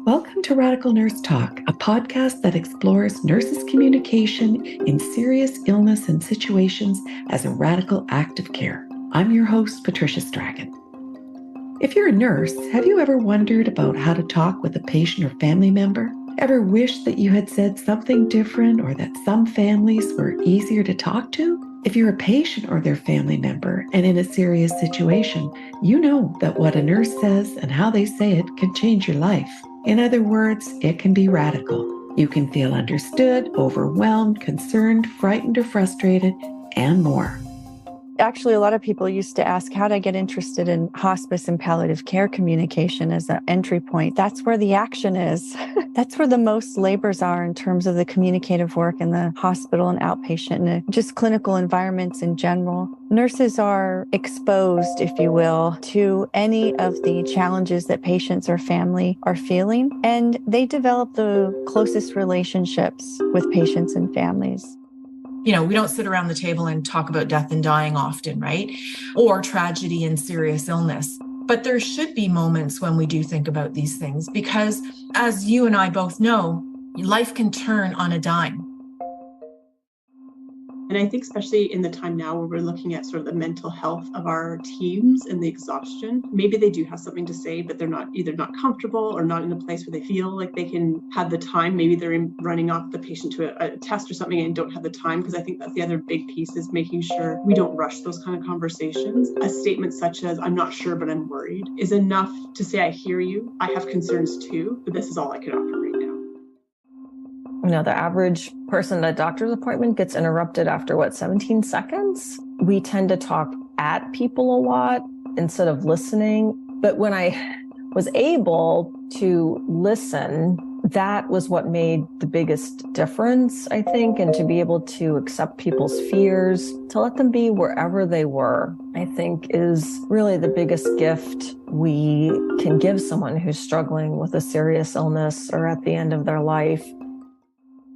Welcome to Radical Nurse Talk, a podcast that explores nurses' communication in serious illness and situations as a radical act of care. I'm your host, Patricia Strachan. If you're a nurse, have you ever wondered about how to talk with a patient or family member? Ever wished that you had said something different or that some families were easier to talk to? If you're a patient or their family member and in a serious situation, you know that what a nurse says and how they say it can change your life. In other words, it can be radical. You can feel understood, overwhelmed, concerned, frightened, or frustrated, and more. Actually, a lot of people used to ask, how did I get interested in hospice and palliative care communication as an entry point? That's where the action is. That's where the most labors are in terms of the communicative work in the hospital and outpatient and just clinical environments in general. Nurses are exposed, if you will, to any of the challenges that patients or family are feeling, and they develop the closest relationships with patients and families. You know, we don't sit around the table and talk about death and dying often, right? Or tragedy and serious illness. But there should be moments when we do think about these things because, as you and I both know, life can turn on a dime. And I think especially in the time now where we're looking at sort of the mental health of our teams and the exhaustion, maybe they do have something to say, but they're either not comfortable or not in a place where they feel like they can have the time. Maybe they're running off the patient to a test or something and don't have the time, because I think that's the other big piece is making sure we don't rush those kind of conversations. A statement such as, "I'm not sure, but I'm worried," is enough to say, "I hear you. I have concerns too, but this is all I can offer right now." You know, the average person at a doctor's appointment gets interrupted after 17 seconds? We tend to talk at people a lot instead of listening. But when I was able to listen, that was what made the biggest difference, I think, and to be able to accept people's fears, to let them be wherever they were, I think is really the biggest gift we can give someone who's struggling with a serious illness or at the end of their life.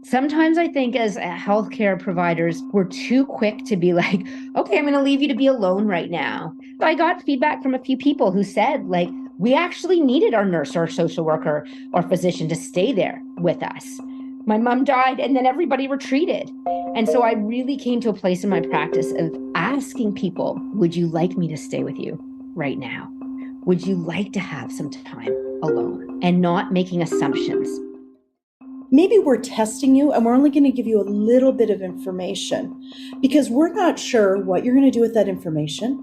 Sometimes I think as healthcare providers, we're too quick to be like, okay, I'm going to leave you to be alone right now. I got feedback from a few people who said, like, we actually needed our nurse or social worker or physician to stay there with us. My mom died and then everybody retreated. And so I really came to a place in my practice of asking people, would you like me to stay with you right now? Would you like to have some time alone? And not making assumptions. Maybe we're testing you and we're only going to give you a little bit of information because we're not sure what you're going to do with that information.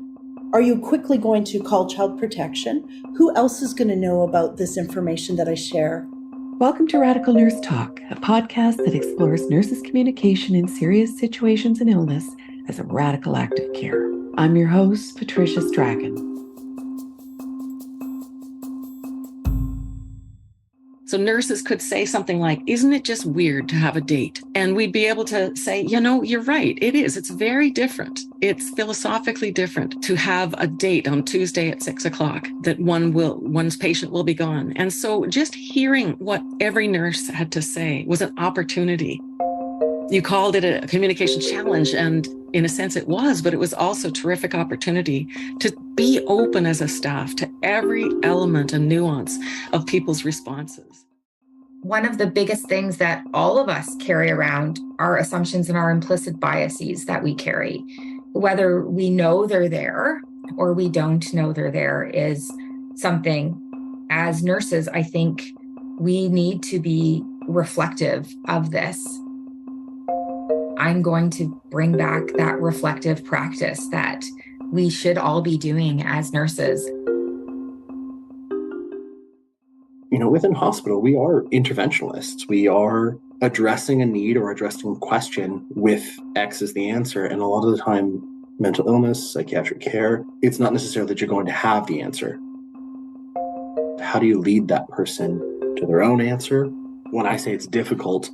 Are you quickly going to call child protection? Who else is going to know about this information that I share? Welcome to Radical Nurse Talk, a podcast that explores nurses' communication in serious situations and illness as a radical act of care. I'm your host, Patricia Strachan. So nurses could say something like, isn't it just weird to have a date? And we'd be able to say, you know, you're right. It is. It's very different. It's philosophically different to have a date on Tuesday at 6:00 that one's patient will be gone. And so just hearing what every nurse had to say was an opportunity. You called it a communication challenge, and in a sense it was, but it was also a terrific opportunity to be open as a staff to every element and nuance of people's responses. One of the biggest things that all of us carry around are assumptions and our implicit biases that we carry. Whether we know they're there or we don't know they're there is something, as nurses, I think we need to be reflective of this. I'm going to bring back that reflective practice that we should all be doing as nurses. You know, within hospital, we are interventionalists. We are addressing a need or addressing a question with X as the answer. And a lot of the time, mental illness, psychiatric care, it's not necessarily that you're going to have the answer. How do you lead that person to their own answer? When I say it's difficult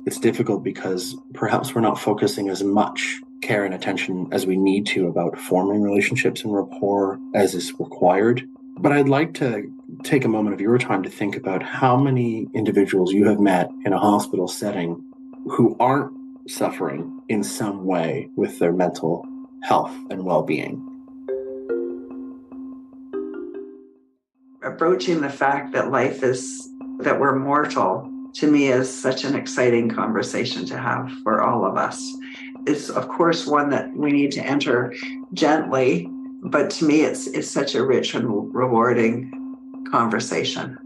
because perhaps we're not focusing as much care and attention as we need to about forming relationships and rapport as is required. But I'd like to take a moment of your time to think about how many individuals you have met in a hospital setting who aren't suffering in some way with their mental health and well-being. Approaching the fact that life is that we're mortal, to me, is such an exciting conversation to have for all of us. It's, of course, one that we need to enter gently, but to me, it's such a rich and rewarding conversation.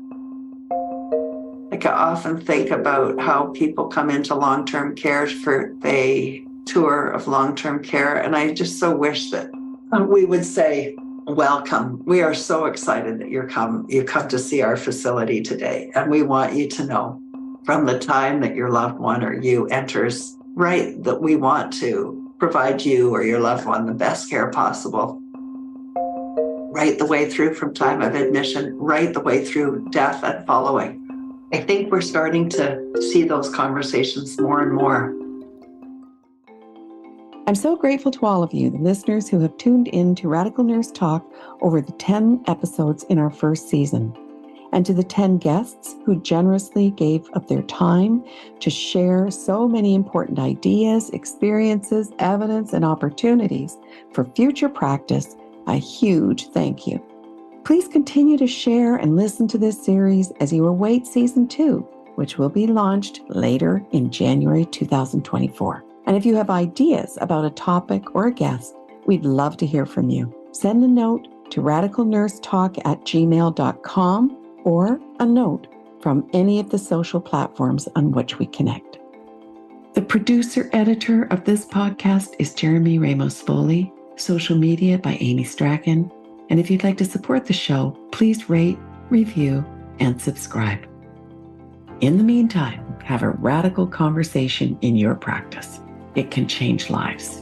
Like, I often think about how people come into long-term care for a tour of long-term care, and I just so wish that we would say, welcome. We are so excited that you come to see our facility today, and we want you to know from the time that your loved one or you enters, right, that we want to provide you or your loved one the best care possible, right the way through from time of admission, right the way through death and following. I think we're starting to see those conversations more and more. I'm so grateful to all of you, the listeners who have tuned in to Radical Nurse Talk over the 10 episodes in our first season, and to the 10 guests who generously gave of their time to share so many important ideas, experiences, evidence, and opportunities for future practice. A huge thank you. Please continue to share and listen to this series as you await season 2, which will be launched later in January 2024. And if you have ideas about a topic or a guest, we'd love to hear from you. Send a note to radicalnursetalk@gmail.com or a note from any of the social platforms on which we connect. The producer-editor of this podcast is Jeremy Ramos-Foley, social media by Amy Strachan. And if you'd like to support the show, please rate, review, and subscribe. In the meantime, have a radical conversation in your practice. It can change lives.